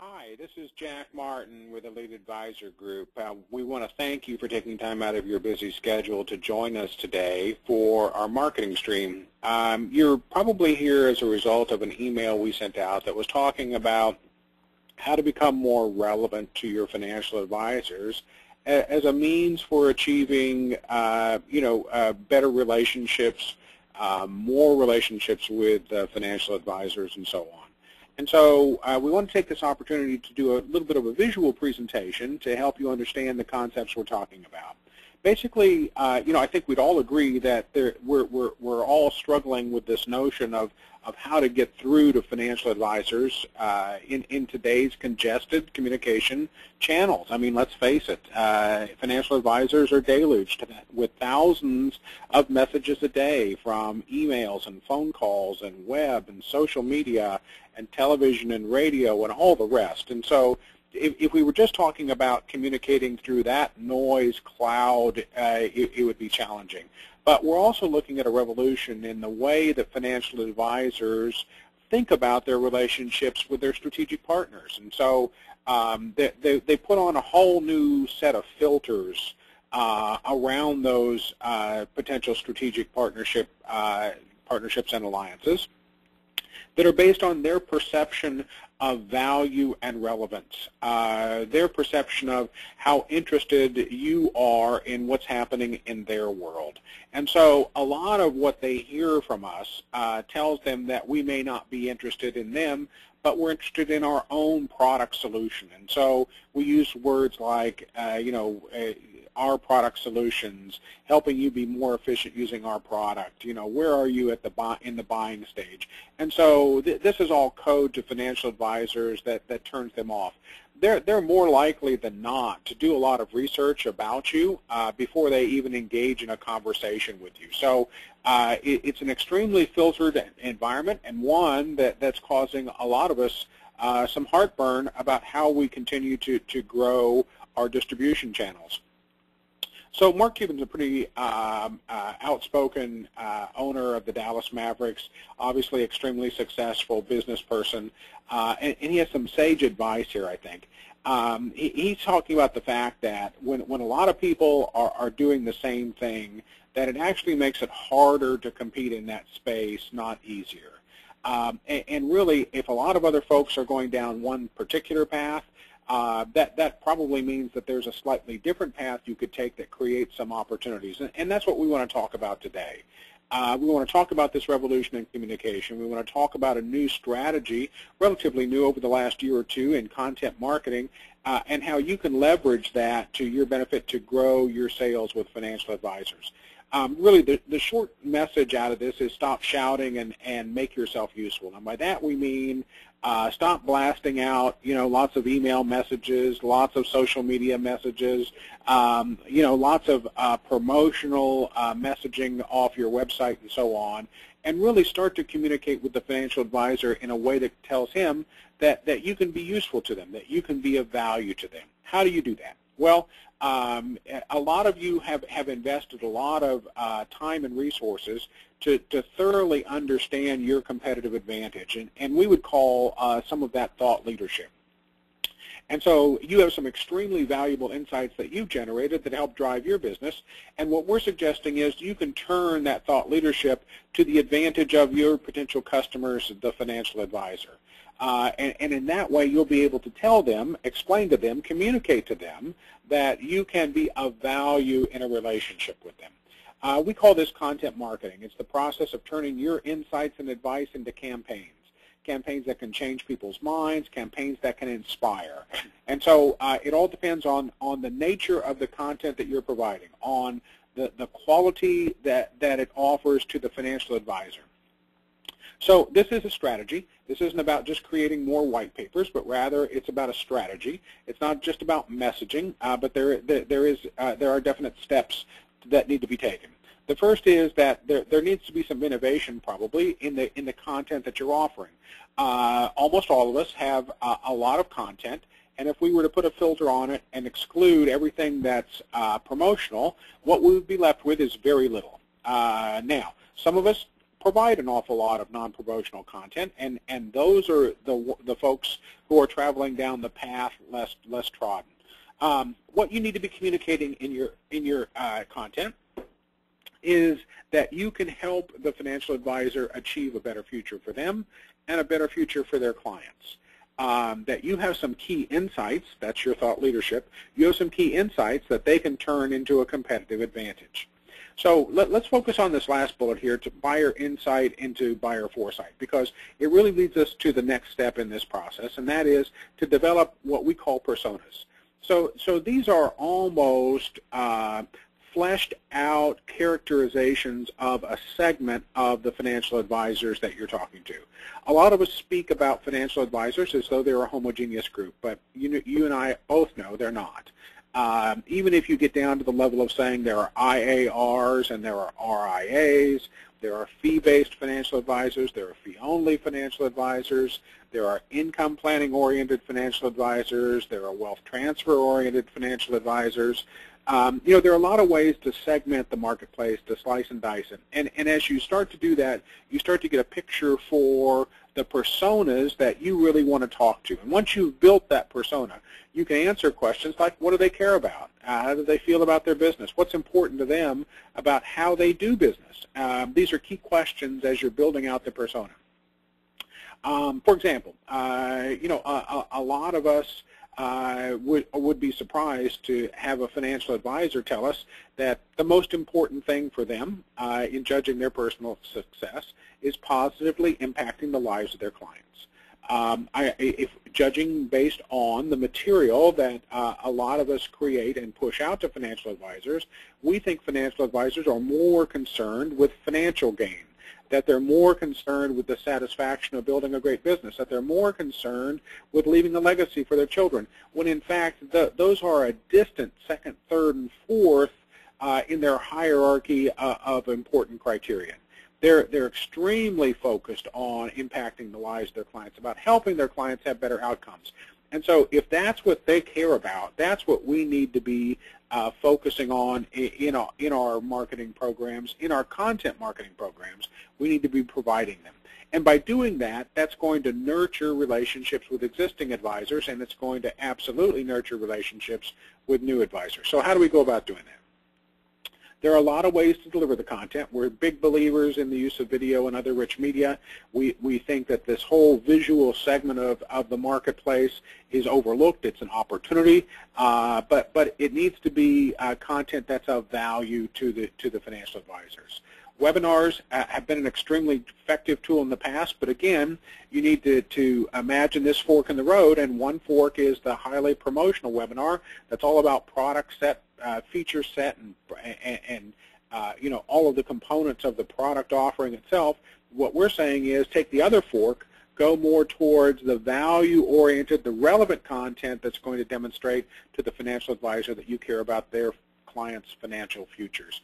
Hi, this is Jack Martin with Elite Advisor Group. We want to thank you for taking time out of your busy schedule to join us today for our marketing stream. You're probably here as a result of an email we sent out that was talking about how to become more relevant to your financial advisors as a means for achieving, better relationships, more relationships with financial advisors, and so on. And so we want to take this opportunity to do a little bit of a visual presentation to help you understand the concepts we're talking about. Basically, I think we'd all agree that we're all struggling with this notion of how to get through to financial advisors in today's congested communication channels. I mean, let's face it, financial advisors are deluged with thousands of messages a day from emails and phone calls and web and social media and television and radio and all the rest. And so if we were just talking about communicating through that noise cloud, it would be challenging. But we're also looking at a revolution in the way that financial advisors think about their relationships with their strategic partners. And so they put on a whole new set of filters around those potential strategic partnerships and alliances that are based on their perception of value and relevance, their perception of how interested you are in what's happening in their world. And so a lot of what they hear from us tells them that we may not be interested in them, but we're interested in our own product solution. And so we use words like, our product solutions, helping you be more efficient using our product. Where are you at in the buying stage? And so this is all code to financial advisors that turns them off. They're more likely than not to do a lot of research about you before they even engage in a conversation with you. So it's an extremely filtered environment, and one that's causing a lot of us some heartburn about how we continue to grow our distribution channels. So Mark Cuban's a pretty outspoken owner of the Dallas Mavericks, obviously extremely successful business person, and he has some sage advice here, I think. He's talking about the fact that when a lot of people are doing the same thing, that it actually makes it harder to compete in that space, not easier. And really, if a lot of other folks are going down one particular path, that probably means that there's a slightly different path you could take that creates some opportunities. And that's what we want to talk about today. We want to talk about this revolution in communication. We want to talk about a new strategy, relatively new over the last year or two, in content marketing, and how you can leverage that to your benefit to grow your sales with financial advisors. Really, the short message out of this is stop shouting and make yourself useful. And by that we mean stop blasting out, lots of email messages, lots of social media messages, lots of promotional messaging off your website and so on, and really start to communicate with the financial advisor in a way that tells him that you can be useful to them, that you can be of value to them. How do you do that? Well, a lot of you have invested a lot of time and resources to thoroughly understand your competitive advantage, and we would call some of that thought leadership. And so you have some extremely valuable insights that you've generated that help drive your business, and what we're suggesting is you can turn that thought leadership to the advantage of your potential customers, the financial advisor. And in that way, you'll be able to tell them, explain to them, communicate to them that you can be of value in a relationship with them. We call this content marketing. It's the process of turning your insights and advice into campaigns that can change people's minds, campaigns that can inspire. And so it all depends on the nature of the content that you're providing, on the quality that it offers to the financial advisor. So this is a strategy. This isn't about just creating more white papers, but rather it's about a strategy. It's not just about messaging, but there are definite steps that need to be taken. The first is that there needs to be some innovation, probably, in the content that you're offering. Almost all of us have a lot of content, and if we were to put a filter on it and exclude everything that's promotional, what we would be left with is very little. Now, some of us provide an awful lot of non-promotional content, and those are the folks who are traveling down the path less trodden. What you need to be communicating in your content is that you can help the financial advisor achieve a better future for them and a better future for their clients. That you have some key insights, that's your thought leadership, you have some key insights that they can turn into a competitive advantage. So let's focus on this last bullet here, to buyer insight into buyer foresight, because it really leads us to the next step in this process, and that is to develop what we call personas. So these are almost fleshed out characterizations of a segment of the financial advisors that you're talking to. A lot of us speak about financial advisors as though they're a homogeneous group, but you and I both know they're not. Even if you get down to the level of saying there are IARs and there are RIAs, there are fee-based financial advisors, there are fee-only financial advisors, there are income planning-oriented financial advisors, there are wealth transfer-oriented financial advisors. There are a lot of ways to segment the marketplace, to slice and dice it. And as you start to do that, you start to get a picture for the personas that you really want to talk to. And once you've built that persona, you can answer questions like, what do they care about? How do they feel about their business? What's important to them about how they do business? These are key questions as you're building out the persona. For example, a lot of us would be surprised to have a financial advisor tell us that the most important thing for them in judging their personal success is positively impacting the lives of their clients. If judging based on the material that a lot of us create and push out to financial advisors, we think financial advisors are more concerned with financial gain, that they're more concerned with the satisfaction of building a great business, that they're more concerned with leaving a legacy for their children, when in fact those are a distant second, third, and fourth in their hierarchy of important criteria. They're extremely focused on impacting the lives of their clients, about helping their clients have better outcomes. And so if that's what they care about, that's what we need to be focusing on in our marketing programs, in our content marketing programs. We need to be providing them. And by doing that, that's going to nurture relationships with existing advisors, and it's going to absolutely nurture relationships with new advisors. So how do we go about doing that? There are a lot of ways to deliver the content. We're big believers in the use of video and other rich media. We think that this whole visual segment of the marketplace is overlooked. It's an opportunity, but it needs to be content that's of value to the financial advisors. Webinars have been an extremely effective tool in the past, but again, you need to imagine this fork in the road, and one fork is the highly promotional webinar that's all about product set, feature set, and all of the components of the product offering itself. What we're saying is take the other fork, go more towards the value-oriented, the relevant content that's going to demonstrate to the financial advisor that you care about their clients' financial futures.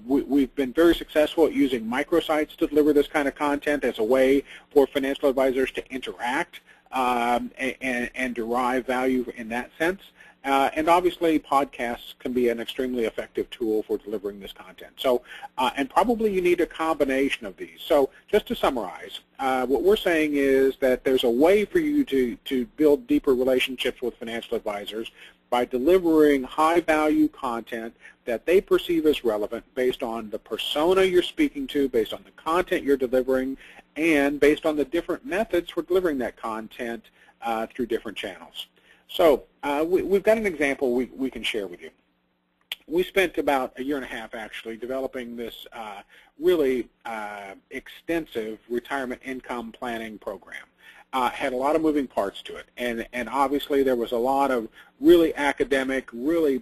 We've been very successful at using microsites to deliver this kind of content as a way for financial advisors to interact and derive value in that sense. And obviously, podcasts can be an extremely effective tool for delivering this content. So, and probably you need a combination of these. So, just to summarize, what we're saying is that there's a way for you to build deeper relationships with financial advisors by delivering high-value content that they perceive as relevant based on the persona you're speaking to, based on the content you're delivering, and based on the different methods for delivering that content through different channels. So we've got an example we can share with you. We spent about a year and a half actually developing this really extensive retirement income planning program. Had a lot of moving parts to it, and obviously there was a lot of really academic, really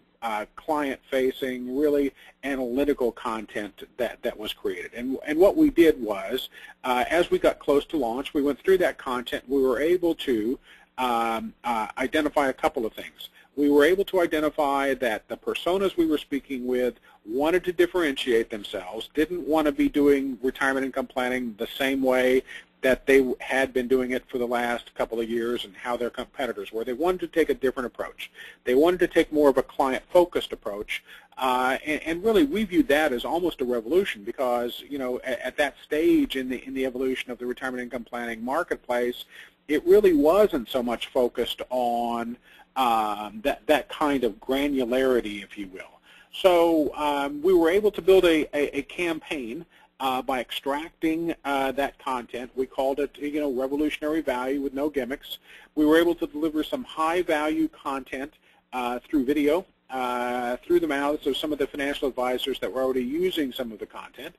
client-facing, really analytical content that was created. And what we did was, as we got close to launch, we went through that content. We were able to identify a couple of things. We were able to identify that the personas we were speaking with wanted to differentiate themselves, didn't want to be doing retirement income planning the same way that they had been doing it for the last couple of years and how their competitors were. They wanted to take a different approach. They wanted to take more of a client-focused approach, and really we viewed that as almost a revolution because, you know, at that stage in the evolution of the retirement income planning marketplace, it really wasn't so much focused on that kind of granularity, if you will. So we were able to build a campaign by extracting that content. We called it, you know, revolutionary value with no gimmicks. We were able to deliver some high-value content through video, through the mouths of some of the financial advisors that were already using some of the content.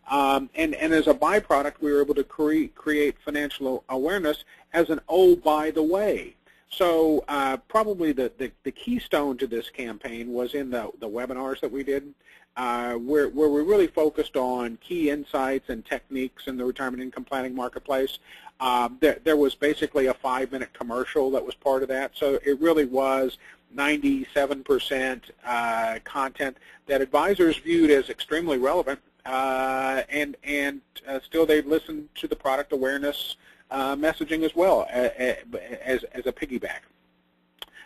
And as a byproduct, we were able to create financial awareness as an oh, by the way. So probably the keystone to this campaign was in the webinars that we did, where we really focused on key insights and techniques in the retirement income planning marketplace. There was basically a 5-minute commercial that was part of that, so it really was 97% content that advisors viewed as extremely relevant, and still they'd listen to the product awareness messaging as well as a piggyback.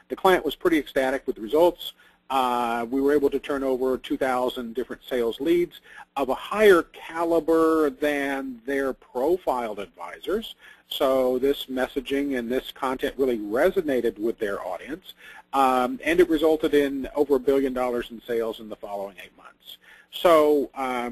The client was pretty ecstatic with the results. We were able to turn over 2,000 different sales leads of a higher caliber than their profiled advisors. So this messaging and this content really resonated with their audience, and it resulted in over $1 billion in sales in the following 8 months. So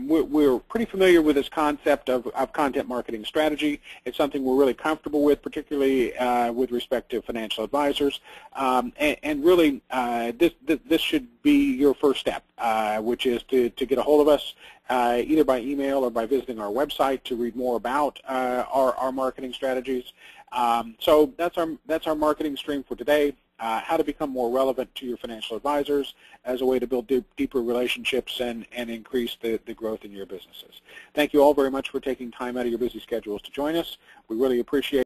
we're pretty familiar with this concept of content marketing strategy. It's something we're really comfortable with, particularly with respect to financial advisors. And really, this should be your first step, which is to get a hold of us either by email or by visiting our website to read more about our marketing strategies. So that's our marketing stream for today. How to become more relevant to your financial advisors as a way to build deeper relationships and increase the growth in your businesses. Thank you all very much for taking time out of your busy schedules to join us. We really appreciate